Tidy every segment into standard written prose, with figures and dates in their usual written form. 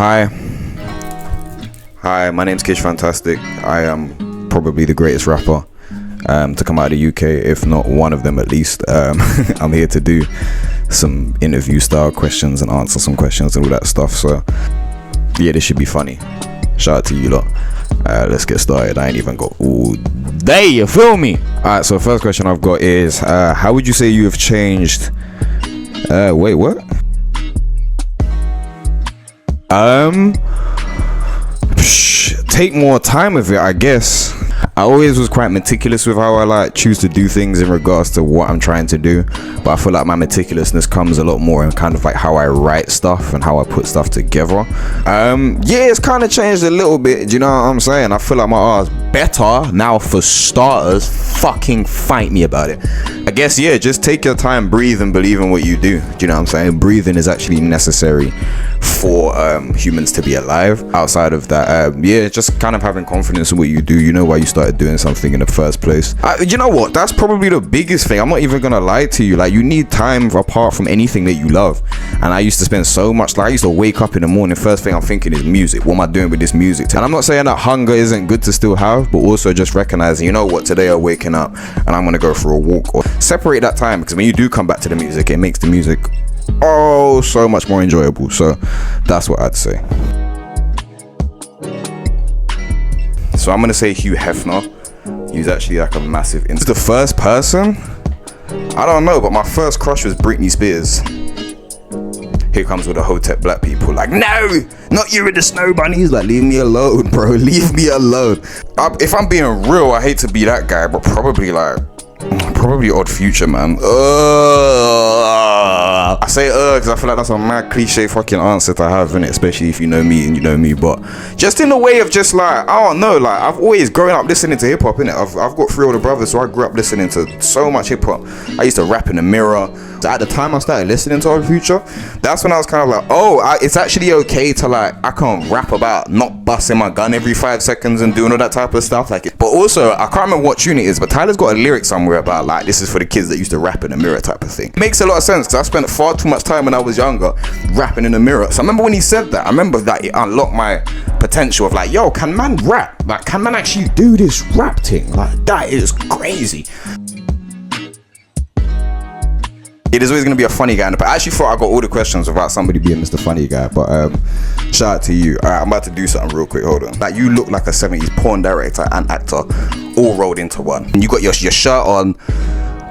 Hi, my name's Kish Fantastic. I am probably the greatest rapper to come out of the UK, if not one of them at least. I'm here to do some interview style questions and answer some questions and all that stuff. So yeah, this should be funny. Shout out to you lot. Let's get started. I ain't even got all day, you feel me? Alright, so first question I've got is how would you say you have changed wait, what? Take more time with it, I guess. I always was quite meticulous with how I choose to do things in regards to what I'm trying to do, but I feel like my meticulousness comes a lot more in kind of like how I write stuff and how I put stuff together. Yeah, it's kind of changed a little bit, do you know what I'm saying? I feel like my art's better now. For starters, fucking fight me about it. I guess, yeah, just take your time, breathe, and believe in what you do. Do you know what I'm saying? Breathing is actually necessary for humans to be alive. Outside of that, yeah, just kind of having confidence in what you do. You know why you started doing something in the first place. You know what? That's probably the biggest thing. I'm not even gonna lie to you. Like, you need time apart from anything that you love. And I used to spend so much. Like, I used to wake up in the morning. First thing I'm thinking is music. What am I doing with this music? And I'm not saying that hunger isn't good to still have, but also just recognizing, you know what? Today I'm waking up and I'm gonna go for a walk, or separate that time, because when you do come back to the music, it makes the music so much more enjoyable. So that's what I'd say. So I'm gonna say Hugh Hefner. He's actually like a massive the first person, I don't know, but my first crush was Britney Spears. Here comes with the Hotep black people, like, no, not you with the snow bunnies. Like, leave me alone, bro, leave me alone. If I'm being real, I hate to be that guy, but probably Odd Future, man. I say because I feel like that's a mad cliche fucking answer to have, innit? Especially if you know me and you know me. But just in the way of just like, I don't know, like, I've always grown up listening to hip hop, innit? I've got 3 older brothers, so I grew up listening to so much hip hop. I used to rap in the mirror. So at the time I started listening to Odd Future, that's when I was kind of like, it's actually okay to, like, I can rap about not busting my gun every 5 seconds and doing all that type of stuff. Like, but also, I can't remember what tune it is, but Tyler's got a lyric somewhere about, like, this is for the kids that used to rap in the mirror type of thing. It makes a lot of sense, because I spent far too much time when I was younger rapping in the mirror. So I remember when he said that, I remember that it unlocked my potential of like, yo, can man rap? Like, can man actually do this rap thing? Like, that is crazy. It is always going to be a funny guy. I actually thought I got all the questions without somebody being Mr. Funny Guy, but shout out to you. Alright, I'm about to do something real quick, hold on. Like, you look like a 70s porn director and actor all rolled into one. And you got your shirt on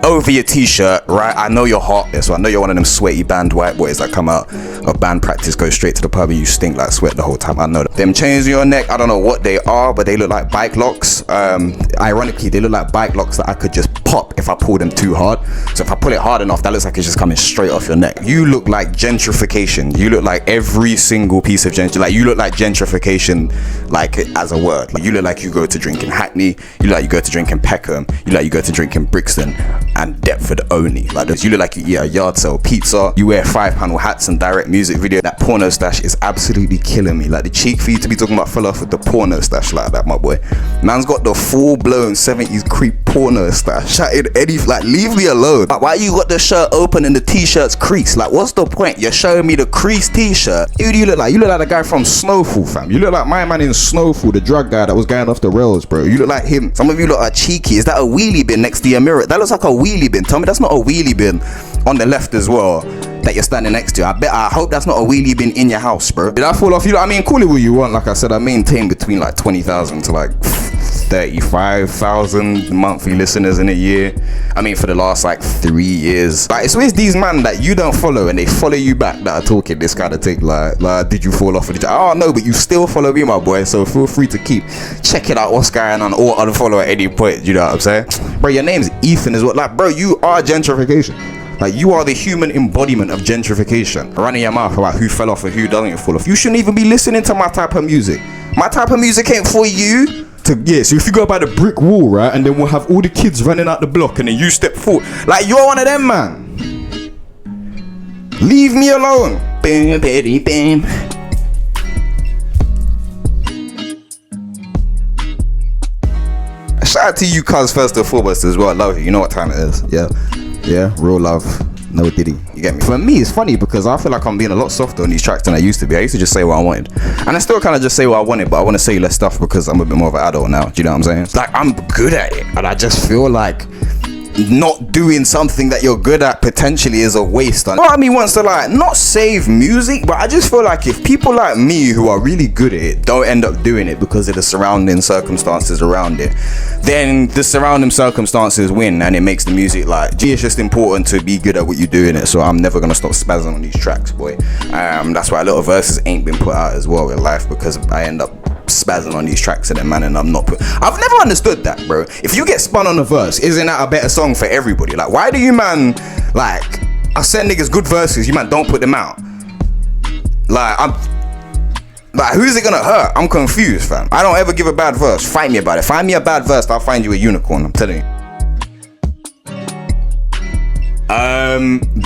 over your t-shirt, right? I know you're hot, so I know you're one of them sweaty band white boys that come out of band practice, go straight to the pub, and you stink like sweat the whole time. I know that. Them chains on your neck, I don't know what they are, but they look like bike locks. Ironically, they look like bike locks that I could just pop if I pull them too hard. So if I pull it hard enough, that looks like it's just coming straight off your neck. You look like gentrification. You look like every single piece of like, you look like gentrification, like, as a word. Like, you look like you go to drink in Hackney, you look like you go to drink in Peckham, you look like you go to drink in Brixton and Deptford only. Like, you look like you eat a yard sale pizza, you wear 5-panel hats and direct music video. That porno stash is absolutely killing me. Like, the cheek for you to be talking about fell off with the porno stash like that, my boy. Man's got the full-blown 70s creep porno stash. Chatted any, like, leave me alone. Like, why you got the shirt open and the t-shirt's creased? Like, what's the point? You're showing me the creased t-shirt. Who do you look like? You look like the guy from Snowfall, fam. You look like my man in Snowfall, the drug guy that was going off the rails, bro. You look like him. Some of you look are cheeky. Is that a wheelie bin next to your mirror? That looks like a wheelie bin. Tell me that's not a wheelie bin on the left as well that you're standing next to. I hope that's not a wheelie bin in your house, bro. Did I fall off? You know, I mean, call it what you want. Like I said, I maintain between like 20,000 to like 35,000 monthly listeners in a year. I mean, for the last like 3 years. Like, it's always these man that you don't follow and they follow you back that are talking this kind of thing. Like, did you fall off? Oh no, but you still follow me, my boy. So feel free to keep checking out what's going on, or unfollow at any point. You know what I'm saying, bro? Your name's Ethan as well. Like, bro, you are gentrification. Like, you are the human embodiment of gentrification. Running your mouth about who fell off and who doesn't fall off. You shouldn't even be listening to my type of music. My type of music ain't for you. So if you go by the brick wall, right, and then we'll have all the kids running out the block and then you step forward. Like, you're one of them, man. Leave me alone. Bam, bam, bam. Shout out to you, cuz, first and foremost as well. I love you. You know what time it is. Yeah, real love. no diddy. You get me? For me, it's funny because I feel like I'm being a lot softer on these tracks than I used to be. I used to just say what I wanted, and I still kind of just say what I wanted, but I want to say less stuff because I'm a bit more of an adult now. Do you know what I'm saying? It's like I'm good at it, and I just feel like not doing something that you're good at potentially is a waste. And part of me wants to like not save music, but I just feel like if people like me who are really good at it don't end up doing it because of the surrounding circumstances around it, then the surrounding circumstances win and it makes the music like, gee, it's just important to be good at what you're doing it. So I'm never gonna stop spazzing on these tracks, boy. That's why a lot of verses ain't been put out as well in life, because I end up spazzing on these tracks and then man, and I've never understood that, bro. If you get spun on a verse, isn't that a better song for everybody? Like, why do you man, like, I send niggas good verses, you man don't put them out? Like, who's it gonna hurt? I'm confused, fam. I don't ever give a bad verse. Fight me about it. Find me a bad verse, I'll find you a unicorn, I'm telling you.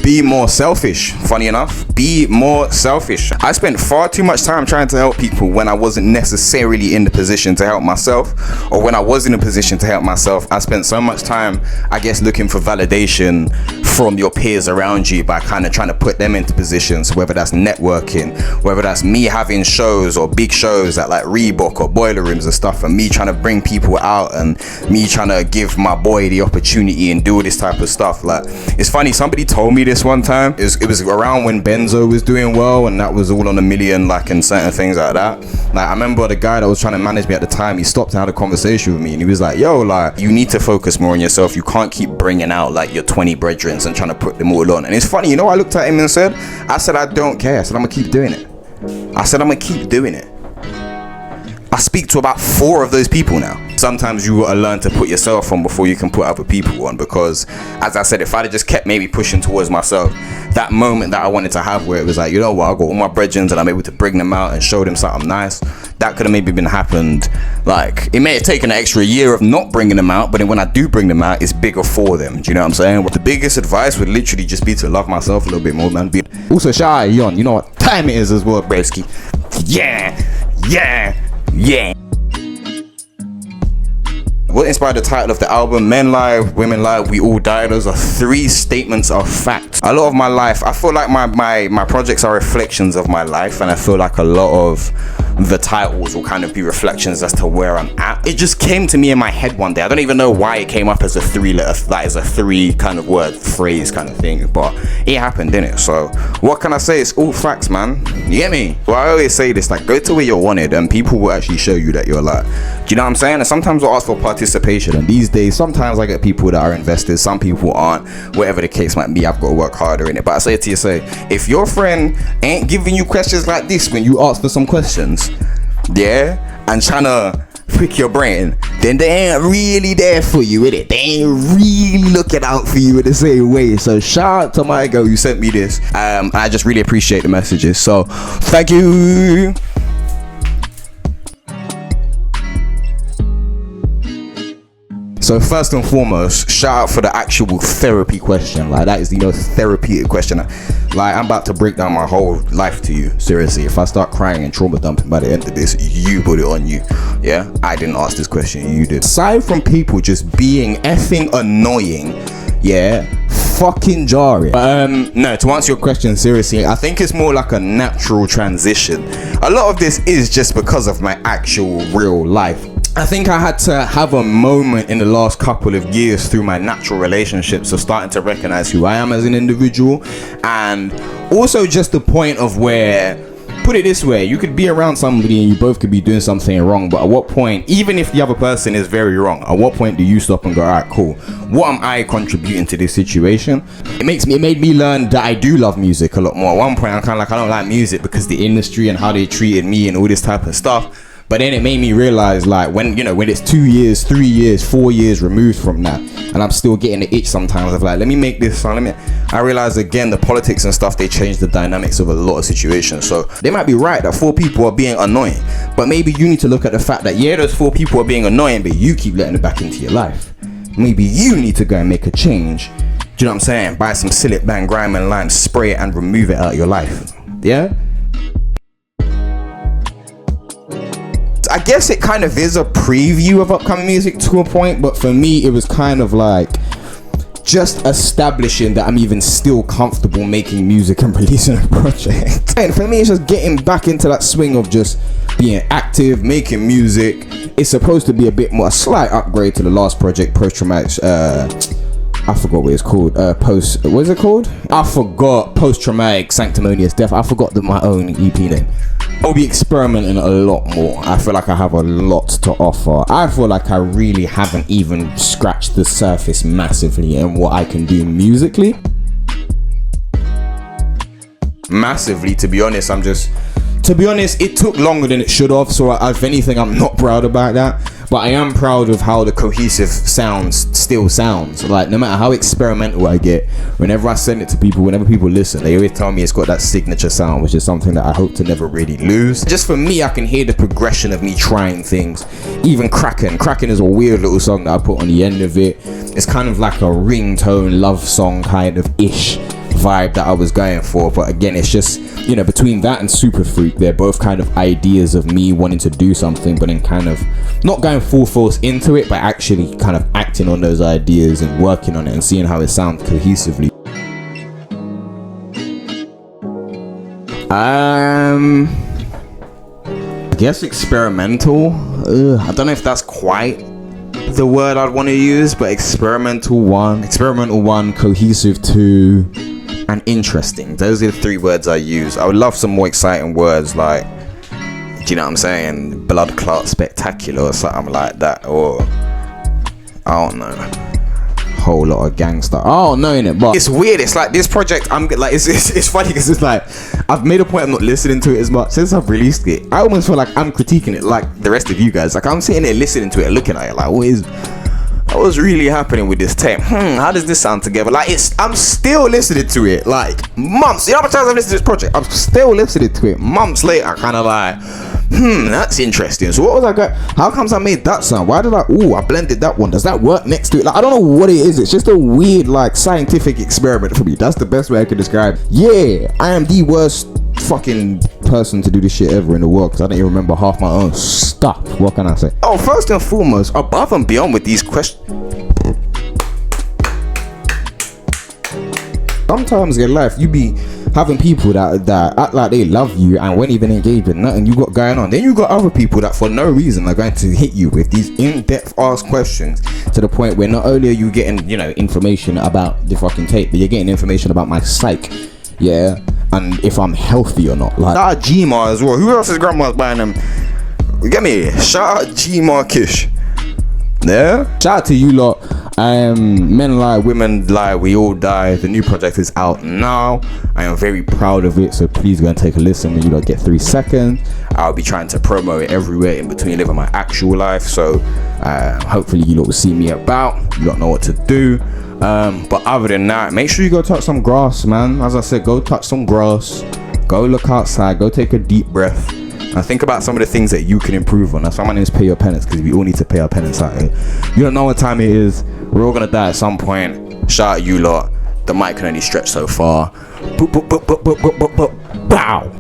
Be more selfish. Funny enough, be more selfish. I spent far too much time trying to help people when I wasn't necessarily in the position to help myself, or when I was in a position to help myself, I spent so much time, I guess, looking for validation from your peers around you by kind of trying to put them into positions, whether that's networking, whether that's me having shows or big shows at like Reebok or Boiler Rooms and stuff, and me trying to bring people out and me trying to give my boy the opportunity and do all this type of stuff. Like, it's funny, somebody told me this one time. It was around when Benzo was doing well, and that was all on a million, like, and certain things like that. Like, I remember the guy that was trying to manage me at the time, he stopped and had a conversation with me, and he was like, yo, like, you need to focus more on yourself. You can't keep bringing out like your 20 brethrens and trying to put them all on. And it's funny, you know, I looked at him and said, I don't care. I said, I'm gonna keep doing it. I speak to about 4 of those people now. Sometimes you gotta learn to put yourself on before you can put other people on, because as I said, if I'd have just kept maybe pushing towards myself, that moment that I wanted to have where it was like, you know what, I got all my brethren and I'm able to bring them out and show them something nice, that could have maybe been happened. Like, it may have taken an extra year of not bringing them out, but then when I do bring them out, it's bigger for them. Do you know what I'm saying? The biggest advice would literally just be to love myself a little bit more, man. Also, shout out Yon, you know what time it is as well, Bresky. Yeah. What inspired the title of the album? Men lie, women lie, we all die. Those are 3 statements of fact. A lot of my life, I feel like my projects are reflections of my life, and I feel like a lot of the titles will kind of be reflections as to where I'm at. It just came to me in my head one day. I don't even know why it came up as a 3-letter, like as a 3 kind of word phrase kind of thing, but it happened, didn't it? So what can I say? It's all facts, man. You get me? Well, I always say this, like, go to where you're wanted and people will actually show you that you're like, do you know what I'm saying? And sometimes we'll ask for participation, and these days sometimes I get people that are invested, some people aren't. Whatever the case might be, I've got to work harder in it. But I say to you, if your friend ain't giving you questions like this when you ask for some questions, yeah, and trying to pick your brain, then they ain't really there for you, innit? They ain't really looking out for you in the same way. So shout out to my girl who sent me this. I just really appreciate the messages, so thank you. So first and foremost, shout out for the actual therapy question. Like, that is the most therapeutic question. Like, I'm about to break down my whole life to you. Seriously, if I start crying and trauma dumping by the end of this, you put it on you. Yeah, I didn't ask this question, you did. Aside from people just being effing annoying, yeah, fucking jarring. No, to answer your question seriously, I think it's more like a natural transition. A lot of this is just because of my actual real life. I think I had to have a moment in the last couple of years through my natural relationships of starting to recognize who I am as an individual, and also just the point of where, put it this way, you could be around somebody and you both could be doing something wrong, but at what point, even if the other person is very wrong, at what point do you stop and go, alright, cool, what am I contributing to this situation? It made me learn that I do love music a lot more. At one point I'm kind of like, I don't like music because the industry and how they treated me and all this type of stuff. But then it made me realize, like, when it's 2 years, 3 years, 4 years removed from that, and I'm still getting the itch sometimes of like, let me make this song, I realize again, the politics and stuff, they change the dynamics of a lot of situations. So they might be right that 4 people are being annoying, but maybe you need to look at the fact that, yeah, those 4 people are being annoying, but you keep letting it back into your life. Maybe you need to go and make a change. Do you know what I'm saying? Buy some Sillet, Bang, Grime and Lime, spray it and remove it out of your life. Yeah? I guess it kind of is a preview of upcoming music to a point, but for me it was kind of like, just establishing that I'm even still comfortable making music and releasing a project. And for me, it's just getting back into that swing of just being active, making music. It's supposed to be a bit more, a slight upgrade to the last project, post-traumatic, I forgot what it's called. What is it called? I forgot. Post-traumatic sanctimonious death. I forgot my own EP name. I'll be experimenting a lot more. I feel like I have a lot to offer. I feel like I really haven't even scratched the surface massively in what I can do musically. Massively, to be honest, it took longer than it should have. So if anything, I'm not proud about that. But I am proud of how the cohesive sounds still sounds. Like, no matter how experimental I get, whenever I send it to people, whenever people listen, they always tell me it's got that signature sound, which is something that I hope to never really lose. Just for me, I can hear the progression of me trying things. Even Kraken is a weird little song that I put on the end of it. It's kind of like a ringtone love song kind of ish vibe that I was going for, but again, it's just, you know, between that and Super Freak, they're both kind of ideas of me wanting to do something, but then kind of not going full force into it, but actually kind of acting on those ideas and working on it and seeing how it sounds cohesively. I guess experimental. I don't know if that's quite the word I'd want to use, but experimental one, cohesive two, and interesting. Those are the three words I use. I would love some more exciting words like, do you know what I'm saying, blood clot spectacular or something like that, or I don't know, whole lot of gangster. Oh no, innit? But it's weird. It's like this project. I'm like, it's funny because it's like I've made a point of not listening to it as much since I've released it. I almost feel like I'm critiquing it like the rest of you guys. Like I'm sitting there listening to it, looking at it, like what's really happening with this tape? How does this sound together? Like I'm still listening to it like months. You know how much times I've listened to this project? I'm still listening to it months later, kind of like, that's interesting. So what was I going? How comes I made that sound? Why did I blended that one? Does that work next to it? Like I don't know what it is. It's just a weird like scientific experiment for me. That's the best way I can describe. Yeah, I am the worst fucking person to do this shit ever in the world because I don't even remember half my own stuff. What can I say? Oh, first and foremost, above and beyond with these questions, sometimes in life you be having people that act like they love you and won't even engage with nothing you got going on. Then you got other people that for no reason are going to hit you with these in-depth ass questions to the point where not only are you getting, you know, information about the fucking tape, but you're getting information about my psyche, yeah, and if I'm healthy or not. Like that Gma as well. Who else's grandma's buying them? Get me. Shout out Gma Kish. Yeah. Shout out to you lot. Men lie, women lie, we all die. The new project is out now. I am very proud of it, so please go and take a listen when you lot get 3 seconds. I'll be trying to promo it everywhere in between living my actual life, so hopefully you lot will see me about. You lot know what to do. But other than that, make sure you go touch some grass, man. As I said, go touch some grass, go look outside, go take a deep breath and think about some of the things that you can improve on. That's why my name is Pay Your Penance, because we all need to pay our penance out here. You don't know what time it is. We're all gonna die at some point. Shout out you lot. The mic can only stretch so far. Bow.